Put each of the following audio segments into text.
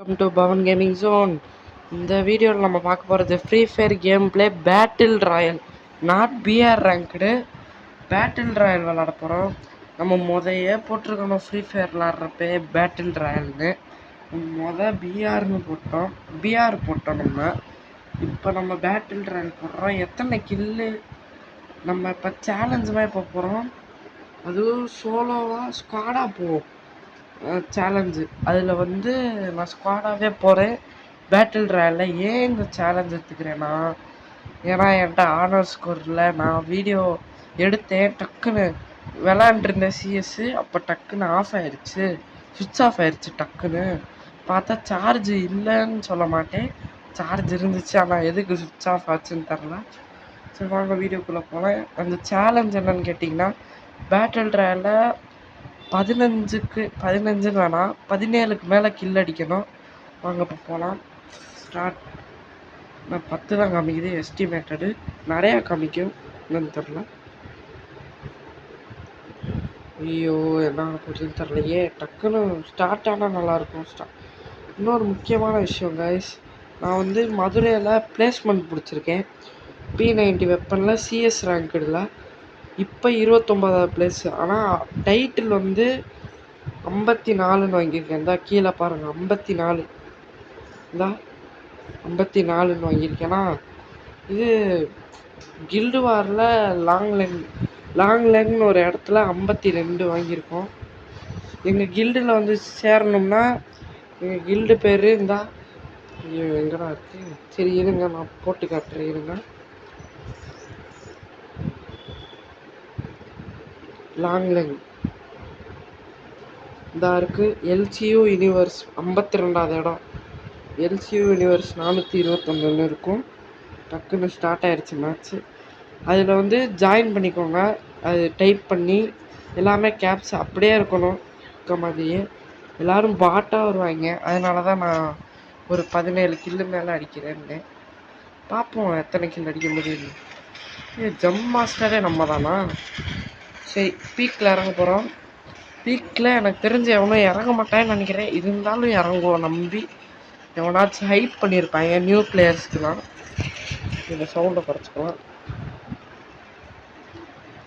Welcome to Pavan gaming zone. இந்த வீடியோவில் நம்ம பார்க்க போகிறது free fire game play battle royale, not BR ranked. Battle royale விளாட போகிறோம். நம்ம முதைய போட்டிருக்கணும் ஃப்ரீ ஃபயர் விளாட்றப்பே பேட்டில் ராயல்னு. பிஆர்னு போட்டோம், பிஆர் போட்டோம். இப்போ நம்ம பேட்டில் ராயல் போடுறோம். எத்தனை கில்லு நம்ம இப்போ சேலஞ்சு மாதிரி போகிறோம். அதுவும் சோலோவாக ஸ்குவாடாக போவோம். சேலஞ்சு அதில் நான் ஸ்குவாடாகவே போகிறேன் பேட்டில் ராயலில். ஏன் இந்த சேலஞ்ச் எடுத்துக்கிறேன்னா, ஏன்னா என்கிட்ட ஆனர் ஸ்கோர் இல்லை. நான் வீடியோ எடுத்தேன், டக்குன்னு விளாண்டுருந்தேன் சிஎஸ்ஸு. அப்போ டக்குன்னு ஆஃப் ஆயிடுச்சு, சுவிட்ச் ஆஃப் ஆயிடுச்சு. டக்குன்னு பார்த்தா சார்ஜ் இல்லைன்னு சொல்ல மாட்டேன், சார்ஜ் இருந்துச்சு. ஆனால் எதுக்கு சுவிட்ச் ஆஃப் ஆச்சுன்னு தெரில. சரி வாங்க வீடியோக்குள்ளே போனேன். அந்த சேலஞ்ச் என்னன்னு கேட்டிங்கன்னா, பேட்டில் ராயலில் 15 வேணாம், 17க்கு மேலே கில் அடிக்கணும். வாங்க இப்போ போகலாம். ஸ்டார்ட். நான் 10 தான் காமிக்குது எஸ்டிமேட்டடு, நிறையா காமிக்கும் என்னன்னு தெரில. ஐயோ என்ன போச்சுன்னு தெரிலையே. டக்குன்னு ஸ்டார்ட் ஆனால் நல்லாயிருக்கும். இன்னொரு முக்கியமான விஷயம் கைஸ், நான் மதுரையில் பிளேஸ்மெண்ட் பிடிச்சிருக்கேன் P90 வெப்பனில், சிஎஸ் ரேங்க்டில். இப்போ 29வது பிளேஸ். ஆனால் டைட்டில் 54ன்னு வாங்கியிருக்கேன். இந்தா கீழே பாருங்கள், 54. இந்தா 54ன்னு வாங்கியிருக்கேன்னா, இது கில்டு வாரில் லாங் லென்னு ஒரு இடத்துல 52 வாங்கியிருக்கோம். எங்கள் கில்டில் சேரணும்னா, எங்கள் கில்டு பேர் இந்தா எங்கடா இருக்குது, சரி இருங்க நான் போட்டு காட்டுறேன் இருங்க. லாங் லென் இந்தா இருக்குது. எல்சியூ யூனிவர்ஸ் 52வது இடம். எல்சியூ யூனிவர்ஸ் 421 இருக்கும். டக்குன்னு ஸ்டார்ட் ஆகிடுச்சு மேட்ச்சு. அதில் ஜாயின் பண்ணிக்கோங்க. அது டைப் பண்ணி எல்லாமே கேப்ஸ் அப்படியே இருக்கணும் இருக்க மாதிரியே. எல்லோரும் பாட்டாக வருவாங்க. அதனால தான் நான் ஒரு 17 கில்லு மேலே அடிக்கிறேன்னு. பார்ப்போம் எத்தனை கில் அடிக்க முடியுது. ஜம்ப் மாஸ்டரே நம்ம தானா? சரி பீக்கில் இறங்க போகிறோம். பீக்கில் எனக்கு தெரிஞ்சு எவனும் இறங்க மாட்டான்னு நினைக்கிறேன். இருந்தாலும் இறங்குவோம் நம்பி. எவனாச்சும் ஹைப் பண்ணியிருப்பாங்க நியூ பிளேயர்ஸ்க்குலாம். இந்த சவுண்டை குறைச்சிக்கலாம்.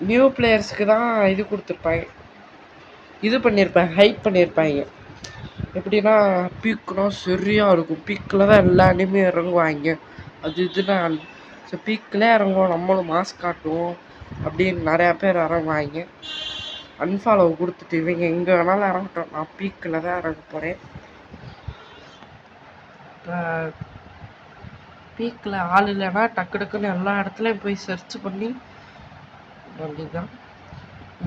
நியூ பிளேயர்ஸ்க்கு தான் இது கொடுத்துருப்பாங்க, இது பண்ணியிருப்பாங்க, ஹைப் பண்ணியிருப்பாங்க. எப்படின்னா பீக்குனா சரியாக இருக்கும். பீக்கில் தான் எல்லா அனிமே இறங்குவாங்க. அது இதுனா ஸோ பீக்கில் இறங்குவோம், நம்மளும் மாஸ்க் காட்டுவோம் அப்படின்னு நிறையா பேர் இறங்குவாங்க. அன்ஃபாலோ கொடுத்துட்டு இவங்க எங்கே வேணாலும் இறங்கட்டும், நான் பீக்கில் தான் இறங்க போகிறேன். இப்போ பீக்கில் ஆள் இல்லைன்னா டக்கு டக்குன்னு எல்லா இடத்துலையும் போய் சர்ச் பண்ணி அப்படிதான்.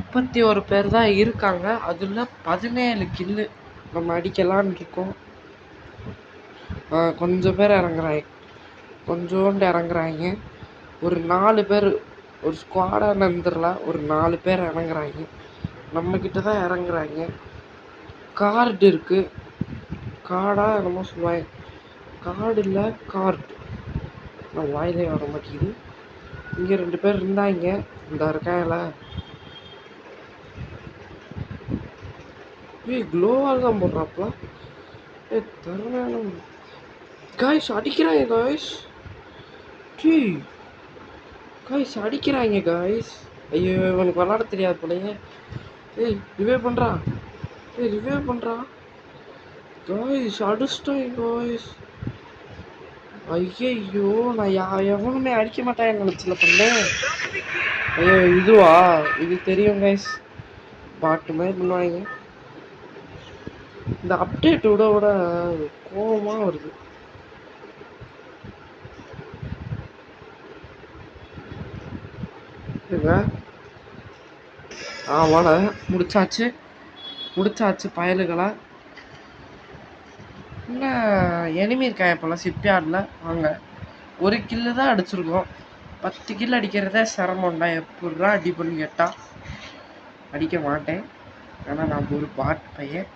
31 பேர் தான் இருக்காங்க. அதில் 17 கில்லு நம்ம அடிக்கலான்னு இருக்கோம். கொஞ்சம் பேர் இறங்குறாங்க, கொஞ்சோண்டு இறங்குறாங்க. ஒரு 4 பேர், ஒரு ஸ்குவாடாக நந்துடல, ஒரு 4 பேர் இறங்குறாங்க. நம்மக்கிட்ட தான் இறங்குறாங்க. கார்டு இருக்குது, கார்டாக என்னமோ சொல்லுவாங்க, கார்டு இல்லை கார்டு, நான் வாயிலே வர மாட்டேங்குது. இங்கே 2 பேர் இருந்தாங்க, இந்த இருக்காங்கள. க்ளோவால் தான் போடுறாப்பா. தரவேணா காய்ஸ், அடிக்கிறாங்க காய்ஸ். காய்ஸ் அடிக்கிறாங்க காய்ஸ். ஐயோ இவனுக்கு விளாட தெரியாது போலையே. ரிவே பண்ணுறா, ரிவே பண்ணுறா காய்ஸ். அடிச்சிட்டேன் காய்ஸ். ஐயோ நான் எவனுமே அடிக்க மாட்டேன் நினச்சில பண்ணேன். ஐயோ இதுவா, இது தெரியும் காய்ஸ், பாட்டு மாதிரி பண்ணுவாங்க. இந்த அப்டேட் விட கோபமாக வருது. வாட முடிச்சாச்சு பயலுகளை. இன்னும் எனிமி இருக்காங்க இப்போலாம் ஷிப்யார்டில். வாங்க, ஒரு கில்லு தான் அடிச்சிருக்கோம். 10 கில் அடிக்கிறதே சிரமம்டா. எப்படா அடிப்பண்ணு கேட்டால் அடிக்க மாட்டேன், ஆனால் நான் ஒரு பாட் பையன்.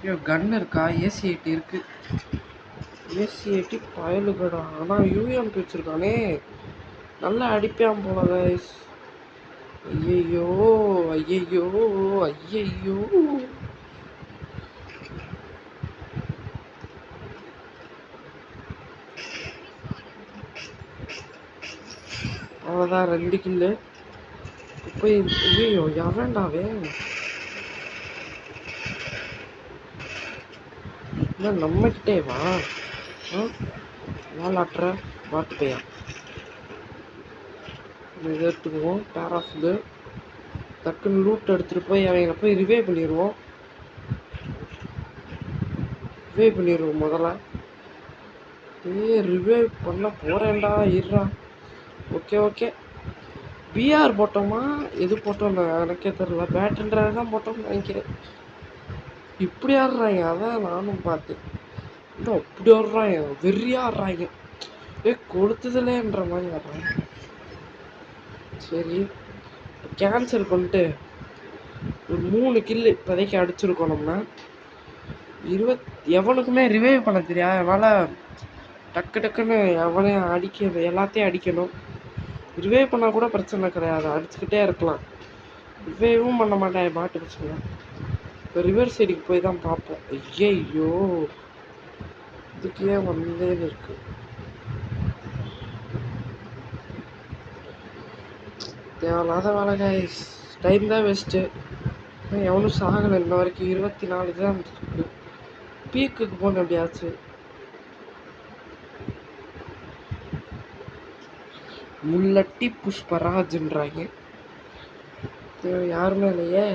ஐயோ கன் இருக்கா? AC-80 இருக்குது. AC-80 பயலுகடா. ஆனால் UMP வச்சுருக்கானே, நல்லா அடிப்பான் போல கைஸ். ஐயையோ ஐயையோ ஐயையோ. அவ்வளோதான் 2 கில்லு. போய் ஐயோ எவன்டாவே இல்லை நம்மகிட்டே வா. விளாட்ற பாட்டு பையா. இதை எடுத்துக்குவோம். பேர் ஆஃப் இது டக்குன்னு லூட் எடுத்துகிட்டு போய் அவங்கள போய் ரிவே பண்ணிடுவோம். முதல்ல. ரிவே பண்ண போகிறேன்டா இருறா. Okay okay. பிஆர் போட்டோமா எது போட்டோம் எனக்கே தெரில. பேட்டுன்றது தான் போட்டோம்னு நினைக்கிறேன். இப்படி ஆடுறாங்க அதான் நானும் பார்த்தேன். இன்னும் அப்படி ஆடுறாங்க வெறியா ஆடுறாங்க. கொடுத்ததுலேன்ற மாதிரி ஆடுறாங்க. சரி கேன்சல் பண்ணிட்டு ஒரு 3 கில்லு இப்போதைக்கு அடிச்சிருக்கோம். நம்ம எவனுக்குமே ரிவைவ் பண்ண தெரியாது. அதனால் டக்கு டக்குன்னு எவனையும் எல்லாத்தையும் அடிக்கணும். ரிவைவ் பண்ணால் கூட பிரச்சனை கிடையாது, அடிச்சுக்கிட்டே இருக்கலாம். ரிவைவும் பண்ண மாட்டேன் பாட்டு பிரச்சனை. இப்போ ரிவர் சைடுக்கு போய் தான் பார்ப்போம். ஐயோ இதுக்கே வந்தேன்னு இருக்கு. தேவையில்லாத வேலை கைஸ். டைம் தான் வேஸ்ட்டு. எவனும் சாகலை இன்ன வரைக்கும். 24 தான் இருக்கு. பீக்குக்கு போன எப்படியாச்சு. முள்ளட்டி புஷ்பராஜ்ன்றாங்க. யாருமே இல்லையே.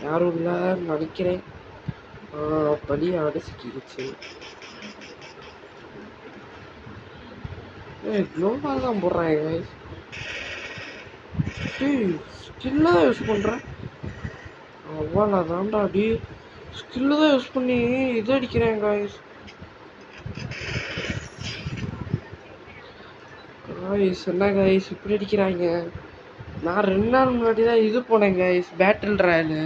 யாரும் இல்லைன்னு நினைக்கிறேன். படி அடிச்சுக்கிடுச்சு. குளோபால் தான் போடுறாங்க. ஸ்கில்ல தான் யூஸ் பண்ணுறேன். அவ்வளோதான்டா. அடி ஸ்கில்லு தான் யூஸ் பண்ணி இது அடிக்கிறேன் காய்ஸ். என்ன கைஸ் இப்படி அடிக்கிறாங்க. நான் 2 நாள் முன்னாடி தான் இது போனேன் கைஸ், பேட்டில் ராயலு.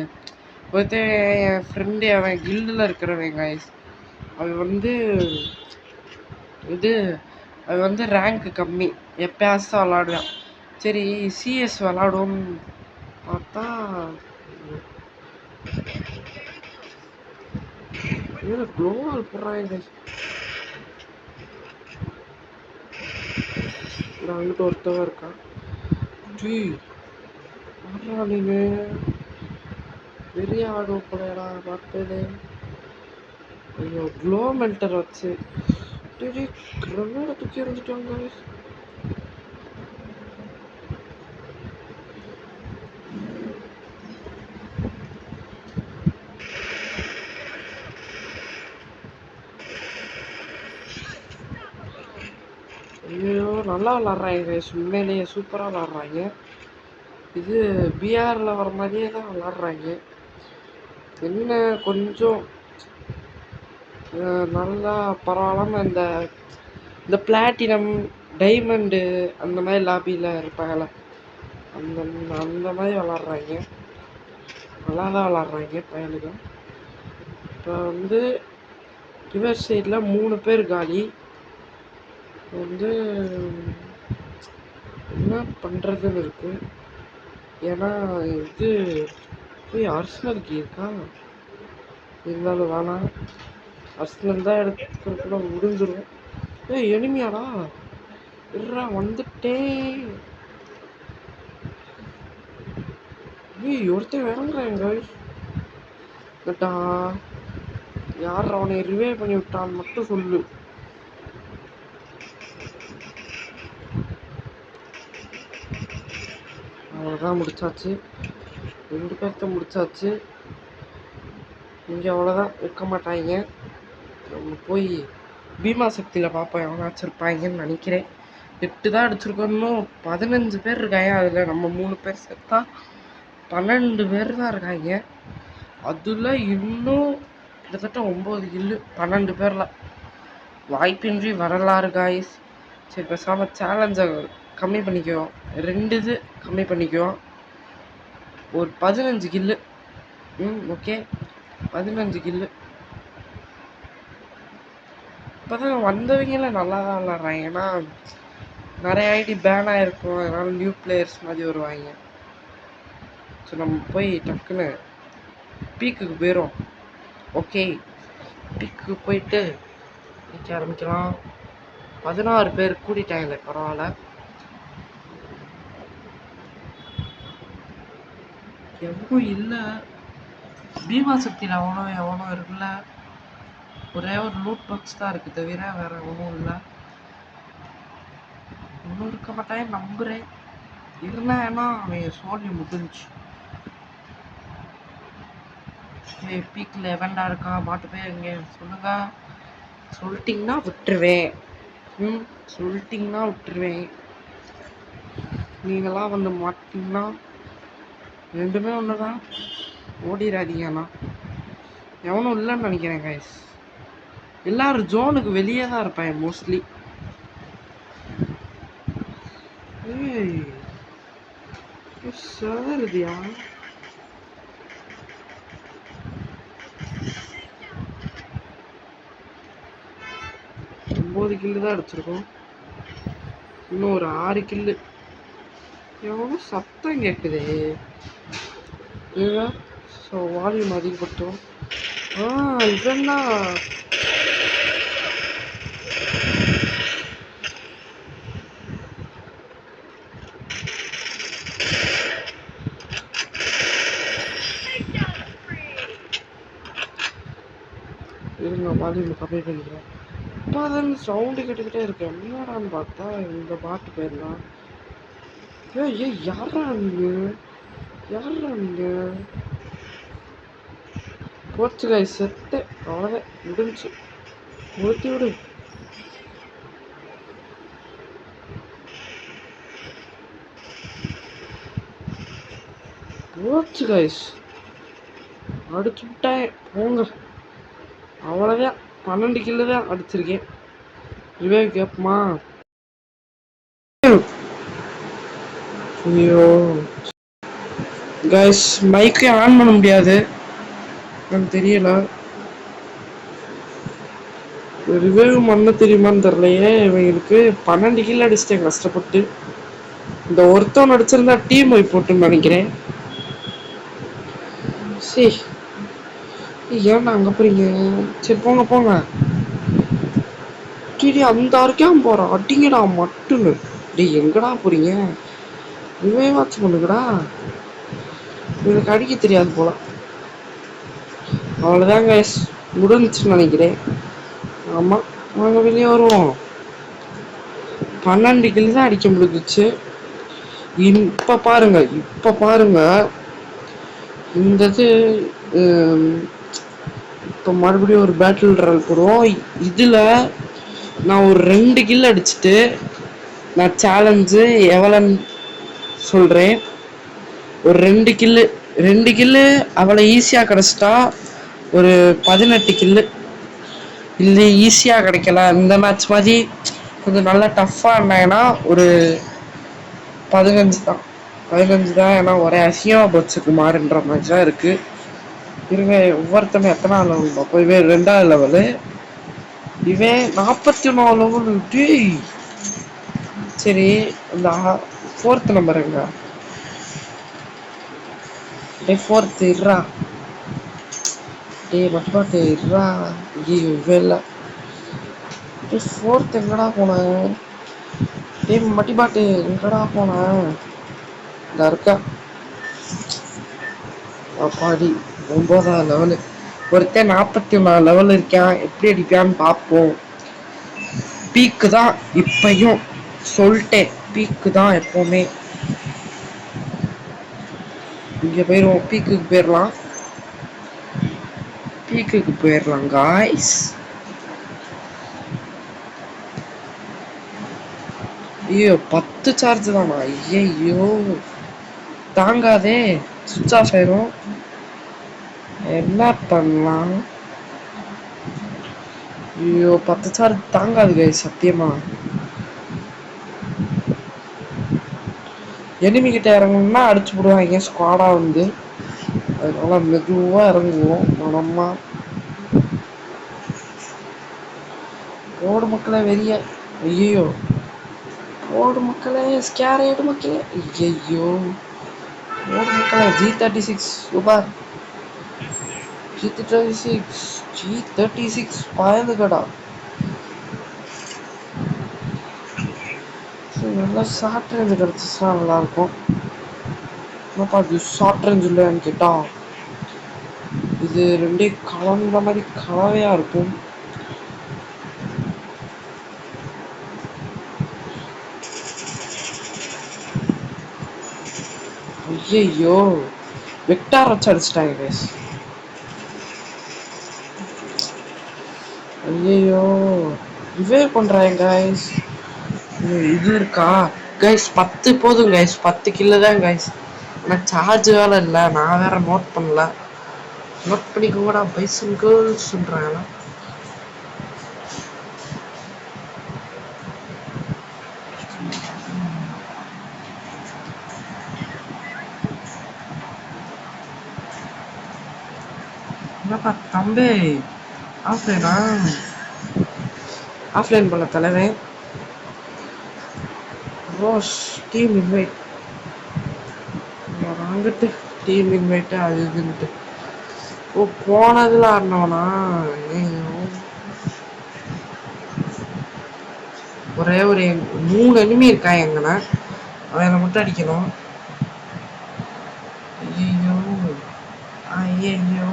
ஒருத்தன் என் ஃப்ரெண்டு, அவன் கில்டில் இருக்கிறவன் கைஸ். அவன் வந்து ரேங்க் கம்மி, எப்பயாச்சும் தான் விளாடுவான். சரி சிஎஸ் விளாடுவோன்னு பார்த்தா குளோவால் போடுறாங்க கைஸ். அங்கிட்ட ஒருத்தவன் இருக்கான். நீங்க பெரிய ஆடு போடா பார்த்தது. ஐயோ க்ளோ மெல்டர் வச்சு கிரனேட தூக்கி எறிஞ்சிட்டாங்க. ஐயோ நல்லா விளாட்றாங்க உண்மையிலேயே சூப்பராக விளாட்றாங்க. இது பிஆரில் வர மாதிரியே தான் விளாட்றாங்க. என்ன கொஞ்சம் நல்லா பரவாயில்லாமல் இந்த பிளாட்டினம் டைமண்டு அந்த மாதிரி லாபியில் இருப்பாங்கள்ல, அந்த மாதிரி விளாட்றாங்க. நல்லா தான் விளாட்றாங்க பயலுங்க. இப்போ வந்து ரிவர் சைடில் 3 பேர் காலி. வந்து என்ன பண்ணுறதுன்னு இருக்கு. ஏன்னா இது போய் அர்சனலுக்கு இருக்கா, இருந்தாலும் வேணாம். அர்சனல் தான் எடுத்துக்கூட முடிஞ்சிடும். எனிமியாடா இருறா வந்துட்டேன். ஒருத்தன் இறங்குறாங்க. யார் அவனை ரிவே பண்ணி விட்டான்னு மட்டும் சொல்லு. அவ்வளோதான் முடிச்சாச்சு. 2 பேர்த்த முடிச்சாச்சு. இங்கே அவ்வளோதான் இருக்க மாட்டாங்க. நம்ம போய் பீமா சக்தியில் பார்ப்போம் எவனாச்சும் இருப்பாங்கன்னு நினைக்கிறேன். 8 தான் அடிச்சிருக்கோம். 15 பேர் இருக்காங்க. அதில் நம்ம 3 பேர் சேர்த்தா 12 பேர் தான் இருக்காங்க. அதில் இன்னும் கிட்டத்தட்ட 9 கில்லு 12 பேரில். வாய்ப்பின்றி வரலாறு காய்ஸ். சரி பேசாமல் சேலஞ்சை கம்மி பண்ணிக்குவோம். 2 இது கம்மி பண்ணிக்குவோம். ஒரு 15 கில்லு. ஓகே 15 கில்லு. இப்போ தான் வந்தவங்கள நல்லா தான் விளாட்றாங்க. ஏன்னா நிறைய ஐடி பேன் ஆகிருக்கும், அதனால நியூ பிளேயர்ஸ் மாதிரி வருவாங்க. ஸோ நம்ம போய் டக்குன்னு பீக்குக்கு போயிடும். ஓகே, பீக்குக்கு போயிட்டு நிற்க ஆரம்பிக்கலாம். 16 பேர் கூட்டிட்டாங்களே, பரவாயில்ல. எவனும் இல்லை, பீமா சக்தியில் எவனும் இருக்குல்ல. ஒரே ஒரு லூட் பாக்ஸ் தான் இருக்குது, தவிர வேற ஒன்றும் இல்லை. ஒன்றும் இருக்க மாட்டேன் நம்புகிறேன். இருந்தா ஏன்னா அவன் சோழி முடிஞ்சு. பீக்கில் எவன்டா இருக்கா, மாட்டு போய் எங்கே சொல்லுங்க. சொல்லிட்டிங்கன்னா விட்டுருவேன். சொல்லிட்டிங்கன்னா விட்டுருவேன். நீங்களாம் வந்து மாட்டிங்கன்னா ரெண்டுமே ஒன்று தான். ஓடிடாதீங்கண்ணா. எவனும் இல்லைன்னு நினைக்கிறேன் கைஸ். எல்லாரும் ஜோனுக்கு வெளியே தான் இருப்பேன் மோஸ்ட்லி. ஏய் சாருதியா, 9 கில்லு தான் அடிச்சிருக்கோம். இன்னும் ஒரு 6 கில்லு. எவ்வளோ சத்தம் கேட்குது. So volume அதிகப்பட்டோம். இதென்னா இருங்க, வால்யூம் கம்மி பண்ணிக்கிறேன். இப்போ தான் சவுண்டு கேட்டுக்கிட்டே இருக்கு. என்னடான்னு பார்த்தா இந்த பாட்டு போயிடலாம். யாரா நீங்க போச்சு காய், செத்து அவ்வளோதான் முடிஞ்சு. ஊற்றி விடு. போச்சு காய்ஸ், அடிச்சு விட்டேன் போங்க. அவ்வளோதான், 12 கில்லு தான் அடிச்சிருக்கேன். இதுவே கேட்போமா? ஐயோ கைஸ், மைக்கே ஆன் பண்ண முடியாது, எனக்கு தெரியல. ரிவைவ் பண்ண தெரியுமான்னு தெரியலையே. இவங்களுக்கு 12 கில் அடிச்சிட்டேன் கஷ்டப்பட்டு. இந்த ஒருத்தவன் அடிச்சிருந்தா டீம் போய் போட்டுன்னு நினைக்கிறேன். சரி, ஏன்டா அங்கே போறீங்க? சரி போங்க போங்க. சரி, அந்த ஆருக்கேன் போகிறான். அடிங்கடா மட்டுன்னு. டேய் எங்கடா போறீங்க? ரிவைவ் வாட்ச் பண்ணுங்கடா. எனக்கு அடிக்க தெரியாது போல. அவ்வளோதான் கைஸ், முடிஞ்சுன்னு நினைக்கிறேன். ஆமாம், நாங்கள் வெளியே வருவோம். 12 கிலோ தான் அடிக்க முடிஞ்சிச்சு. இப்போ பாருங்க இந்த இது. இப்போ மறுபடியும் ஒரு பேட்டில் ராயல் போடுவோம். இதில் நான் ஒரு 2 கில் அடிச்சுட்டு நான் சேலஞ்சு எவ்வளோன்னு சொல்கிறேன். ஒரு 2 கில்லு அவளை ஈஸியாக கிடச்சிட்டா ஒரு 18 கில்லு. இல்லை ஈஸியாக கிடைக்கல, இந்த மேட்ச் மாதிரி கொஞ்சம் நல்லா டஃப்பாக இருந்தாங்கன்னா ஒரு 15 தான். 15 தான். ஏன்னா ஒரே அசியமாக போச்சு குமார்ன்ற மாதிரி தான் இருக்குது. இருங்க, ஒவ்வொருத்தமே எத்தனாவது லெவல்? போய் 2வது லெவலு. இவன் 44 லெவலு. டேய் சரி, அந்த 4th நம்பர் எங்க? டே 4th இருறா. டே மட்டுப்பாட்டு இருறா. ஐயோ இல்லை. டே 4th எங்கடா போனேன்? டே மட்டிபாட்டு எங்கடா போனேன்? இந்த இருக்கா அப்பாடி. 9வது லெவலு. ஒருத்தன் 44 லெவல் இருக்கான். எப்படி அடிப்பான்னு பார்ப்போம். பீக்கு தான் இப்பையும் சொல்லிட்டேன், பீக்கு தான் எப்போவுமே. இங்கே போயிடுவோம், பீக்குக்கு போயிடலாம் காய்ஸ். ஐயோ 10 சார்ஜ் தானா? ஐயோ தாங்காதே, சுவிட்ச் ஆஃப் ஆயிரும். என்ன பண்ணலாம்? ஐயோ 10 சார்ஜ் தாங்காது கைஸ், சத்தியமா. எனிமி கிட்ட இறங்கணும்னா அடிச்சு விடுவாங்க ஸ்குவாடா வந்து. அதனால மெதுவா இறங்குவோம் மனமா. ஓடு மக்களை வெளிய. ஐயோ ஓடு மக்களே, ஸ்கேர் ஆயிடு மக்களே. ஐயோ, ஓடு மக்களே. G36 super. G36 G36 பாயுதுகடா. நல்லா ஷார்ட் ரேஞ்ச் கிடச்சிச்சுன்னா நல்லாயிருக்கும். என்னப்பா இது ஷார்ட் ரேஞ்ச் இல்லைன்னு கேட்டா, இது ரெண்டே கலந்த மாதிரி கலவையா இருக்கும். ஐயோ, வெக்டார் வச்சு அடிச்சிட்டாங்க கைஸ். ஐயோ, இவே பண்றாங்க கைஸ். இது இருக்கா கைஸ்? 10 போதும் கைஸ், 10 கிலோ தான் கைஸ். ஆனால் சார்ஜ் வேலை இல்லை, நான் வேற நோட் பண்ணல. நோட் பண்ணிக்கோங்கடா பைசன் கேர்ள்ஸ் சொல்றாங்க. என்னப்பா தம்பி, ஆஃப்லைனா? ஆஃப்லைன் பண்ண தலைவன். ரோஸ் டீம் இன்வைட் வாங்கிட்டு, டீம் இன்வைட்டு அது இதுன்ட்டு. ஓ, போனதுல ஆடினவனா? ஒரே ஒரு 3 எனிமி இருக்கா எங்கன்னா, அவனை மட்டும் அடிக்கணும். ஐயோ ஐயோ,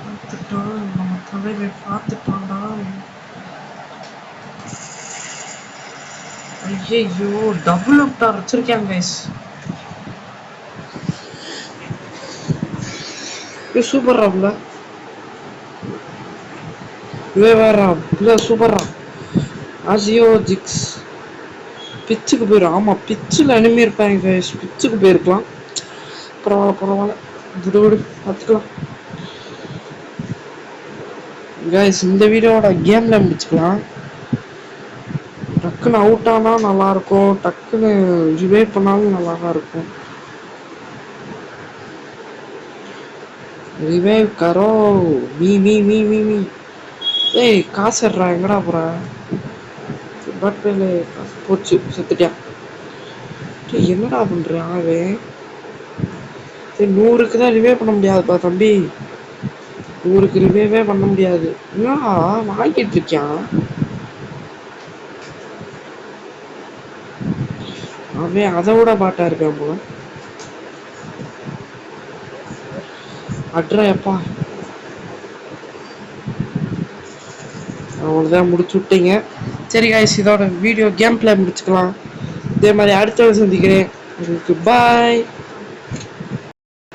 பார்த்துட்டான் நம்ம தலைவை, பார்த்துட்டான்டா. ஐயோ, டபுள் அப்டார் வச்சிருக்கேன் கைஸ். சூப்பர் ராப்ல வேற சூப்பர் ராப். அசியோ ஜிக்ஸ் பிச்சுக்கு போயிடும். ஆமா, பிச்சில் அனிமே இருப்பாங்க கைஸ், பிச்சுக்கு போயிருக்கலாம். பரவாயில்ல பரவாயில்ல, விடு விடு பார்த்துக்கலாம் கைஸ். இந்த வீடியோட கேம்ல முடிச்சுக்கலாம். டக்குன்னு அவுட் ஆனா நல்லா இருக்கும், டக்குன்னு ரிவைவ் பண்ணாலும் நல்லா தான் இருக்கும். ரிவைவ் கரோ மீ மீ மீ மீ மீ. ஏய், காசு எடுறா, எங்கடா போற? பட்வேல காசு போச்சு, செத்துட்டியா? என்னடா பண்றான் அவன்? 100க்கு தான் ரிவைவ் பண்ண முடியாதுப்பா தம்பி, 100க்கு ரிவைவே பண்ண முடியாது. என்னடா வாங்கிட்டு இருக்கான் அவன்? அதை விட பாட்டா இருக்கான் போல. அட்ரா எப்பா, அவ்வளோதான், முடிச்சு விட்டீங்க. சரி காய்ஸ், இதோட வீடியோ கேம் பிளே முடிச்சுக்கலாம். இதே மாதிரி அடுத்த சந்திக்கிறேன். உங்களுக்கு பாய்.